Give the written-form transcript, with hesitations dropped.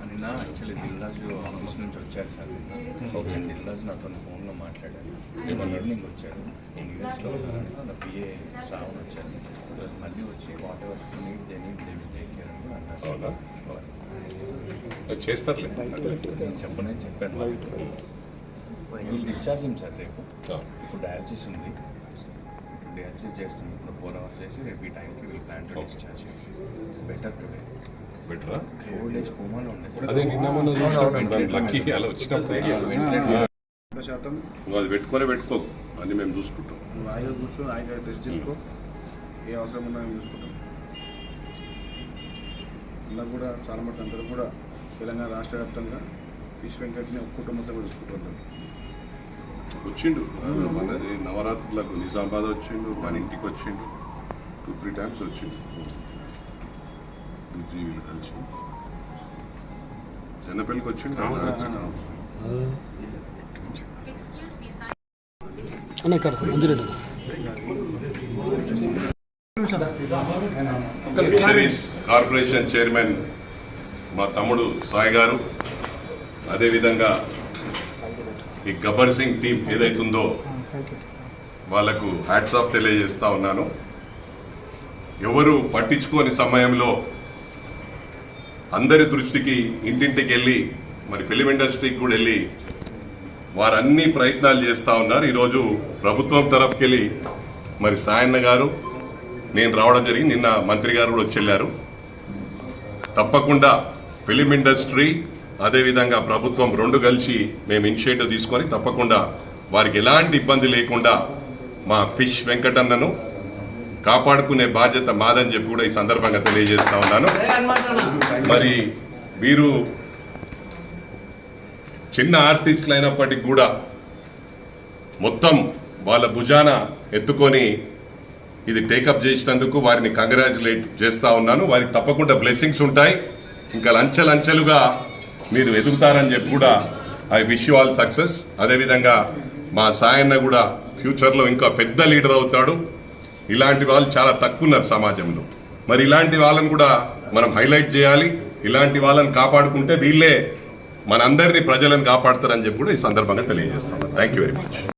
నిన్న actually Dil Raju office నుంచి వచ్చారు సార్. ఓకే, దిల్రాజు నాతో ఫోన్లో మాట్లాడారు. ఈవినింగ్ వచ్చాడు. యూఎస్లో నా పిఏ శ్రావణ్ వచ్చారు. ఈరోజు మళ్ళీ వచ్చి what ever need they take care అని అన్నారు. చేస్తారులే, నేను చెప్పాను. వీళ్ళు డిశ్చార్జింగ్ సార్ రేపు. ఇప్పుడు డయాలసిస్ ఉంది. డయాలసిస్ చేస్తుంది. ఇప్పుడు 4 hours చేసి రేపు ఈ టైంకి వీళ్ళు plan to discharge. Better today. బెటరా? 4 days కోమాలో ఉండే. అదే నిన్న మొన్న లక్కీ అలా వచ్చినప్పుడు అది పెట్టుకో అని మేము చూసుకుంటాం. నువ్వు హాయిగా కూర్చో, హాయిగా టెస్ట్ చేసుకో, ఏ అవసరం ఉన్నా మేము చూసుకుంటాం. ఇలా కూడా చాలా మంది అందరూ కూడా తెలంగాణ రాష్ట్ర వ్యాప్తంగా ఫిష్ వెంకట్ని ఒక కుటుంబంతో కూడా చూసుకుంటుంటారు. వచ్చిండు మనది నవరాత్రులకు నిజామాబాద్ వచ్చిండు, మన ఇంటికి వచ్చిండు, 2-3 times వచ్చిండు. వీళ్ళు కలిసి చెన్నపల్లికి వచ్చిండు. కార్పొరేషన్ చైర్మన్ మా తమ్ముడు సాయి గారు, అదేవిధంగా ఈ గబ్బర్ సింగ్ టీం ఏదైతుందో వాళ్లకు హ్యాట్స్ ఆఫ్ తెలియజేస్తా ఉన్నాను. ఎవరు పట్టించుకోని సమయంలో అందరి దృష్టికి ఇంటింటికి వెళ్ళి, మరి ఫిలిం ఇండస్ట్రీకి కూడా వెళ్ళి వారు అన్ని ప్రయత్నాలు చేస్తూ ఉన్నారు. ఈరోజు ప్రభుత్వం తరఫుకి వెళ్ళి మరి సాయన్న గారు, నేను రావడం జరిగింది. నిన్న మంత్రి గారు కూడా వచ్చి వెళ్ళారు. తప్పకుండా ఫిలిం ఇండస్ట్రీ అదేవిధంగా ప్రభుత్వం రెండు కలిసి మేము ఇనిషియేటివ్ తీసుకొని తప్పకుండా వారికి ఎలాంటి ఇబ్బంది లేకుండా మా ఫిష్ వెంకటన్నను కాపాడుకునే బాధ్యత మాదని చెప్పి కూడా ఈ సందర్భంగా తెలియజేస్తా ఉన్నాను. మరి వీరు చిన్న ఆర్టిస్టులు అయినప్పటికీ కూడా మొత్తం వాళ్ళ భుజాన ఎత్తుకొని ఇది టేకప్ చేసినందుకు వారిని కంగ్రాచులేట్ చేస్తా ఉన్నాను. వారికి తప్పకుండా బ్లెస్సింగ్స్ ఉంటాయి. ఇంకా లంచెలుగా మీరు ఎదుగుతారని చెప్పి కూడా I wish you all success. అదేవిధంగా మా సాయన్న కూడా ఫ్యూచర్లో ఇంకా పెద్ద లీడర్ అవుతాడు. ఇలాంటి వాళ్ళు చాలా తక్కువ ఉన్నారు సమాజంలో. మరి ఇలాంటి వాళ్ళని కూడా మనం హైలైట్ చేయాలి. ఇలాంటి వాళ్ళని కాపాడుకుంటే వీళ్ళే మనందరినీ ప్రజలను కాపాడతారని చెప్పి కూడా ఈ సందర్భంగా తెలియజేస్తాను. Thank you very much.